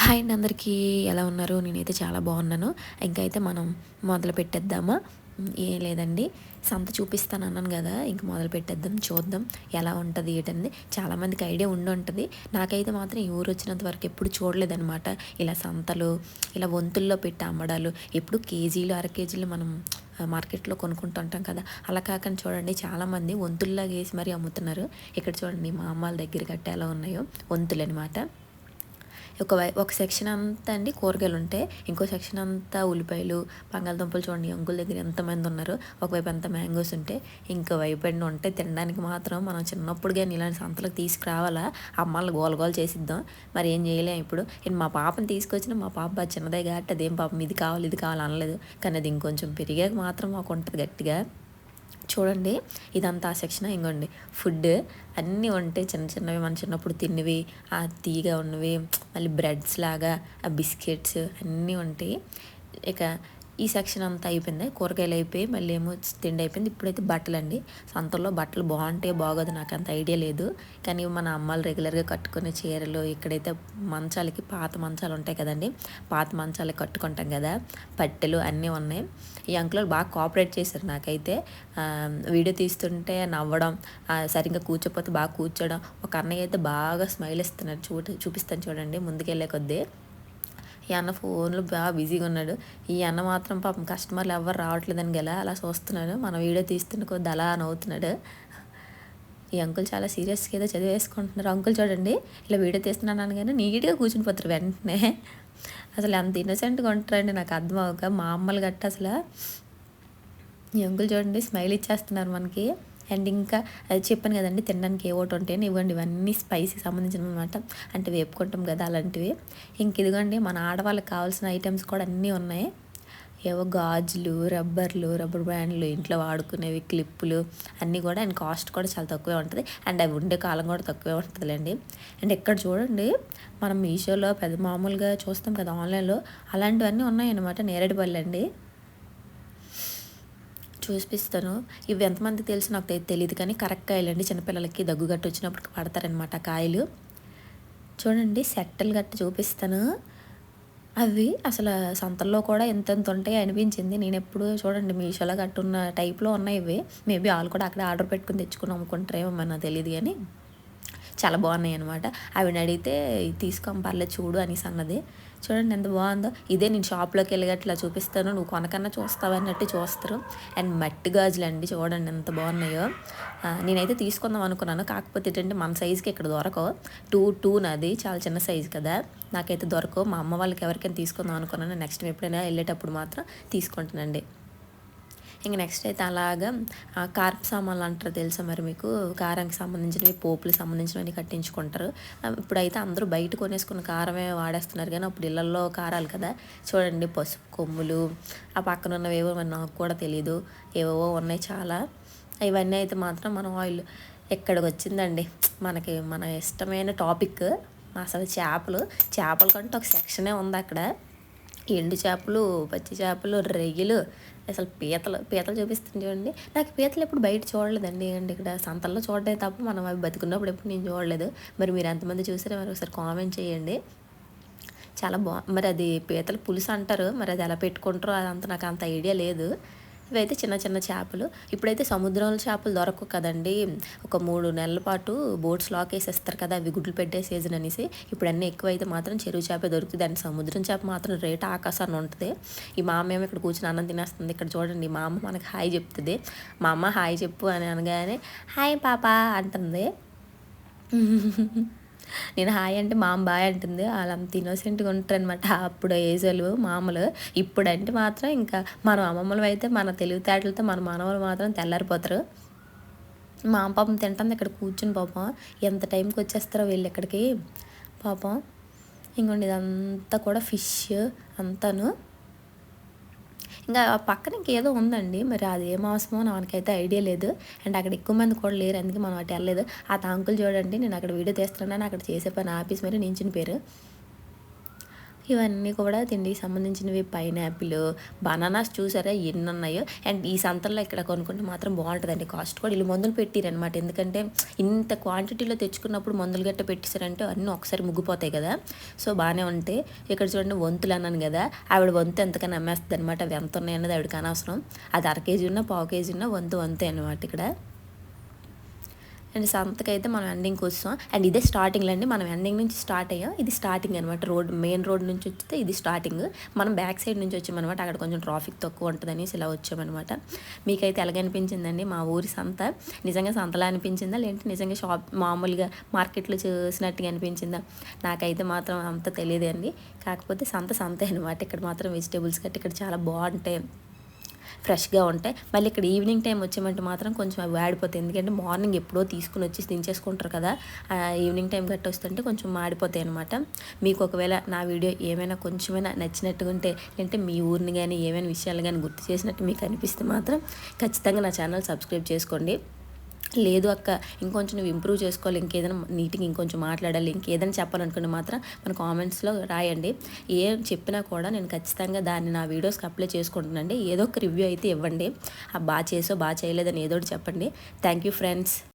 Hi అండి అందరికీ. ఎలా ఉన్నారు? నేనైతే చాలా బాగున్నాను. ఇంకా అయితే మనం మొదలు పెట్టేద్దామా? ఏం లేదండి, సంత చూపిస్తానన్నాను కదా, ఇంక మొదలు పెట్టేద్దాం. చూద్దాం ఎలా ఉంటుంది ఏంటనేది. చాలామందికి ఐడియా ఉండుంటది. నాకైతే మాత్రం ఈ ఊరు వచ్చినంత వరకు ఎప్పుడు చూడలేదనమాట. ఇలా సంతలు, ఇలా వంతుల్లో పెట్టి అమ్మడాలు, ఎప్పుడు కేజీలు అర కేజీలు మనం మార్కెట్లో కొనుక్కుంటూ ఉంటాం కదా, అలా కాకుండా చూడండి చాలామంది వంతుల్లాగా వేసి మరీ అమ్ముతున్నారు. ఇక్కడ చూడండి మా అమ్మాల దగ్గర గట్ట ఎలా ఉన్నాయో వంతులు అనమాట. ఒక సెక్షన్ అంతా అండి కూరగాయలు ఉంటాయి, ఇంకో సెక్షన్ అంతా ఉల్లిపాయలు, బంగాళదుంపలు. చూడండి అంకుల్ దగ్గర ఎంతమంది ఉన్నారు. ఒకవైపు అంతా మ్యాంగోస్ ఉంటాయి, ఇంకో వైపు అండి ఉంటాయి. తినడానికి మాత్రం మనం చిన్నప్పుడు కానీ ఇలాంటి సంతలకు తీసుకురావాలా, అమ్మాళ్ళు గోల చేసిద్దాం. మరి ఏం చేయలేం. ఇప్పుడు మా పాపని తీసుకొచ్చిన, మా పాప బాగా చిన్నదే కాబట్టి అదేం పాపం ఇది కావాలి ఇది కావాలి అనలేదు. కానీ అది ఇంకొంచెం పెరిగాక మాత్రం మాకు ఉంటుంది గట్టిగా. చూడండి ఇదంతా ఆ సెక్షన్. ఇంకోండి ఫుడ్ అన్నీ ఉంటాయి, చిన్న చిన్నవి మన చిన్నప్పుడు తిన్నవి, ఆ తీగా ఉన్నవి, మళ్ళీ బ్రెడ్స్ లాగా ఆ బిస్కెట్స్ అన్నీ ఉంటాయి. ఇక ఈ సెక్షన్ అంతా అయిపోయింది, కూరగాయలు అయిపోయి మళ్ళీ ఏమో తిండి అయిపోయింది. ఇప్పుడైతే బట్టలు అండి. సంతల్లో బట్టలు బాగుంటాయి బాగోదు నాకు అంత ఐడియా లేదు, కానీ మన అమ్మాలు రెగ్యులర్గా కట్టుకునే చీరలు, ఇక్కడైతే మంచాలకి పాత మంచాలు ఉంటాయి కదండి, పాత మంచాలకి కట్టుకుంటాం కదా, పట్టెలు అన్నీ ఉన్నాయి. ఈ అంకుల్ బాగా కోఆపరేట్ చేశారు నాకైతే. వీడియో తీస్తుంటే నవ్వడం, సరిగ్గా కూర్చోపోతే బాగా కూర్చోడం. ఒక అన్నయ్య అయితే బాగా స్మైల్ ఇస్తున్నాడు. చూపిస్తాను చూడండి ముందుకెళ్ళే కొద్దీ. ఈ అన్న ఫోన్లో బాగా బిజీగా ఉన్నాడు. ఈ అన్న మాత్రం పాపం కస్టమర్లు ఎవరు రావట్లేదని గల అలా చూస్తున్నాడు. మన వీడియో తీస్తున్న కొద్ది అలా నవ్వుతున్నాడు. ఈ అంకుల్ చాలా సీరియస్గా ఏదో చదివేసుకుంటున్నారు. అంకుల్ చూడండి ఇలా వీడియో తీస్తున్నాను అనగానే నీట్గా కూర్చుని పోతారు వెంటనే. అసలు అంత ఇన్నోసెంట్గా ఉంటారండి, నాకు అర్థం అవ్వక. మా అమ్మలు గట్ట అసలు ఈ అంకుల్ చూడండి స్మైల్ ఇచ్చేస్తున్నారు మనకి. అండ్ ఇంకా అది చెప్పాను కదండి, తినడానికి ఏ ఒకటి ఉంటాయని ఇవ్వండి. ఇవన్నీ స్పైసీ సంబంధించిన అనమాట, అంటే వేపుకుంటాం కదా అలాంటివి. ఇంక ఇదిగోండి మన ఆడవాళ్ళకి కావాల్సిన ఐటమ్స్ కూడా అన్నీ ఉన్నాయి. ఏవో గాజులు, రబ్బర్ బ్యాండ్లు, ఇంట్లో వాడుకునేవి, క్లిప్పులు అన్నీ కూడా. అండ్ కాస్ట్ కూడా చాలా తక్కువే ఉంటుంది, అండ్ అవి ఉండే కాలం కూడా తక్కువే ఉంటుందిలేండి. అండ్ ఇక్కడ చూడండి మనం మీషోలో పెద్ద మామూలుగా చూస్తాం కదా ఆన్లైన్లో, అలాంటివన్నీ ఉన్నాయన్నమాట. నేరేడుపళ్ళు అండి, చూపిస్తాను. ఇవి ఎంతమందికి తెలుసు నాకు తెలియదు, కానీ కరక్కాయలు అండి, చిన్నపిల్లలకి దగ్గు గట్టు వచ్చినప్పుడు పడతారనమాట కాయలు. చూడండి సెట్టలు గట్ట చూపిస్తాను. అవి అసలు సంతల్లో కూడా ఎంతెంత ఉంటాయి అనిపించింది. నేను ఎప్పుడు చూడండి మీషోలో గట్టున్న టైప్లో ఉన్నాయి ఇవి. మేబీ వాళ్ళు కూడా అక్కడ ఆర్డర్ పెట్టుకుని తెచ్చుకుని అమ్ముకుంటారేమో మన తెలియదు, కానీ చాలా బాగున్నాయి అనమాట. ఆవిడ అడిగితే తీసుకోం పర్లేదు చూడు అనేసి అన్నది. చూడండి ఎంత బాగుందో. ఇదే నేను షాప్లోకి వెళ్ళగట్లా చూపిస్తాను, నువ్వు కొనకన్నా చూస్తావు అన్నట్టు చూస్తారు. అండ్ మట్టి గాజులు అండి, చూడండి ఎంత బాగున్నాయో. నేనైతే తీసుకుందాం అనుకున్నాను, కాకపోతే ఏంటంటే మన సైజుకి ఇక్కడ దొరకవు. టూ నాది చాలా చిన్న సైజు కదా, నాకైతే దొరకవు. మా అమ్మ వాళ్ళకి ఎవరికైనా తీసుకుందాం అనుకున్నాను. నెక్స్ట్ ఎప్పుడైనా వెళ్ళేటప్పుడు మాత్రం తీసుకుంటానండి. ఇంక నెక్స్ట్ అయితే అలాగా కారపు సామాన్లు అంటారు తెలుసా మరి మీకు, కారానికి సంబంధించినవి, పోపులకు సంబంధించినవి కట్టించుకుంటారు. ఇప్పుడైతే అందరూ బయట కొనేసుకున్న కారమే వాడేస్తున్నారు, కానీ అప్పుడు ఇళ్ళల్లో కారాలు కదా. చూడండి పసుపు కొమ్ములు, ఆ పక్కన ఉన్నవేవో మరి నాకు కూడా తెలీదు, ఏవో ఉన్నాయి చాలా. ఇవన్నీ అయితే మాత్రం మనం ఆయిల్ ఎక్కడికి వచ్చిందండి మనకి మన ఇష్టమైన టాపిక్. అసలు చేపల కంటే ఒక సెక్షనే ఉంది అక్కడ. ఎండు చేపలు, పచ్చి చేపలు, రొయ్యలు, అసలు పీతలు చూపిస్తుంది చూడండి. నాకు పీతలు ఎప్పుడు బయట చూడలేదండి, అండి ఇక్కడ సంతల్లో చూడటమే తప్ప మనం అవి బతుకున్నప్పుడు ఎప్పుడు నేను చూడలేదు. మరి మీరు ఎంతమంది చూసారో మరి ఒకసారి కామెంట్ చేయండి. చాలా మరి అది పీతల పులుసు అంటారు, మరి అది ఎలా పెట్టుకుంటారో అదంతా నాకు అంత ఐడియా లేదు. ఇవైతే చిన్న చిన్న చేపలు. ఇప్పుడైతే సముద్రంలో చేపలు దొరకవు కదండి, ఒక 3 నెలల పాటు బోట్స్ లాక్ వేసేస్తారు కదా, అవి గుడ్లు పెట్టే సీజన్ అనేసి. ఇప్పుడు అన్నీ ఎక్కువైతే మాత్రం చెరువు చేప దొరుకుతుంది, అండ్ సముద్రం చేప మాత్రం రేటు ఆకాశాన్ని ఉంటుంది. ఈ మా అమ్మ ఏమో ఇక్కడ కూర్చొని అన్నం తినేస్తుంది. ఇక్కడ చూడండి మా అమ్మ మనకి హాయ్ చెప్తుంది. మా అమ్మ హాయ్ చెప్పు అని అనగానే హాయ్ పాప అంటుంది. నేను హాయ్ అంటే మా అమ్మ బాయ్ అంటుంది. వాళ్ళంత ఇన్నోసెంట్గా ఉంటారనమాట అప్పుడు ఏజోలు మామూలు. ఇప్పుడంటే మాత్రం ఇంకా మనం అమ్మమ్మలు అయితే మన తెలివితేటలతో మన మనవలు మాత్రం తెల్లారిపోతారు. మా అమ్మ పాపం తింటుంది ఇక్కడ కూర్చుని. పాపం ఎంత టైంకి వచ్చేస్తారో వీళ్ళు ఇక్కడికి పాపం. ఇంకోండి ఇదంతా కూడా ఫిష్ అంతాను. ఇంకా పక్కన ఇంకేదో ఉందండి, మరి అది ఏ మాసమో నాకైతే ఐడియా లేదు. అండ్ అక్కడ ఎక్కువ మంది కూడా లేరు, అందుకే మనం అటు వెళ్ళలేదు. ఆ తాంకులు చూడండి, నేను అక్కడ వీడియో తీస్తున్నాను, అక్కడ చేసే పని ఆపేసి మరి నించుని పేరు. ఇవన్నీ కూడా తిండికి సంబంధించినవి. పైనాపిల్, బనానాస్ చూసారా ఎన్ని ఉన్నాయో. అండ్ ఈ సంతల్లో ఇక్కడ కొనుక్కుంటే మాత్రం బాగుంటుందండి. కాస్ట్ కూడా వీళ్ళు మందులు పెట్టిరనమాట. ఎందుకంటే ఇంత క్వాంటిటీలో తెచ్చుకున్నప్పుడు మందులు గట్ట పెట్టేశారంటే అన్నీ ఒకసారి ముగ్గిపోతాయి కదా. సో బాగానే ఉంటాయి. ఇక్కడ చూడండి వంతులు అన్నాను కదా, ఆవిడ వంతు ఎంతకని అమ్మేస్తుంది అనమాట. అవి ఎంత ఉన్నాయన్నది ఆవిడకి అనవసరం. అది అర కేజీ ఉన్నా పావు కేజీ ఉన్నా వంతే అనమాట ఇక్కడ. అండ్ సంతకైతే మనం ఎండింగ్కి వస్తాం. అండ్ ఇదే స్టార్టింగ్లో అండి, మనం ఎండింగ్ నుంచి స్టార్ట్ అయ్యాం. ఇది స్టార్టింగ్ అనమాట. మెయిన్ రోడ్ నుంచి వస్తే ఇది స్టార్టింగ్. మనం బ్యాక్ సైడ్ నుంచి వచ్చామన్నమాట. అక్కడ కొంచెం ట్రాఫిక్ తక్కువ ఉంటుంది అనేసి ఇలా వచ్చామన్నమాట. మీకైతే ఎలాగనిపించిందండి మా ఊరి సంత? నిజంగా సంతలా అనిపించిందా, లేదంటే నిజంగా మామూలుగా మార్కెట్లో చూసినట్టుగా అనిపించిందా? నాకైతే మాత్రం అంత తెలియదండి. కాకపోతే సంతే అనమాట. ఇక్కడ మాత్రం వెజిటేబుల్స్ గట్టి ఇక్కడ చాలా బాగుంటాయి, ఫ్రెష్గా ఉంటాయి. మళ్ళీ ఇక్కడ ఈవినింగ్ టైం వచ్చామంటే మాత్రం కొంచెం అవి వాడిపోతాయి. ఎందుకంటే మార్నింగ్ ఎప్పుడో తీసుకుని వచ్చి దించేసుకుంటారు కదా, ఈవినింగ్ టైం గట్టి వస్తుంటే కొంచెం మాడిపోతాయి అనమాట. మీకు ఒకవేళ నా వీడియో ఏమైనా కొంచెమైనా నచ్చినట్టుగా ఉంటే, లేదంటే మీ ఊరిని కానీ ఏమైనా విషయాలు కానీ గుర్తు చేసినట్టు మీకు అనిపిస్తే మాత్రం ఖచ్చితంగా నా ఛానల్ సబ్స్క్రైబ్ చేసుకోండి. లేదు అక్క ఇంకొంచెం నువ్వు ఇంప్రూవ్ చేసుకోవాలి, ఇంకేదైనా నీట్గా ఇంకొంచెం మాట్లాడాలి, ఇంకేదైనా చెప్పాలనుకుంటే మాత్రం మన కామెంట్స్లో రాయండి. ఏం చెప్పినా కూడా నేను ఖచ్చితంగా దాన్ని నా వీడియోస్కి అప్లై చేసుకుంటున్నానండి. ఏదో ఒక రివ్యూ అయితే ఇవ్వండి. బాగా చేసో బాగా చేయలేదని ఏదో ఒకటి చెప్పండి. Thank you friends.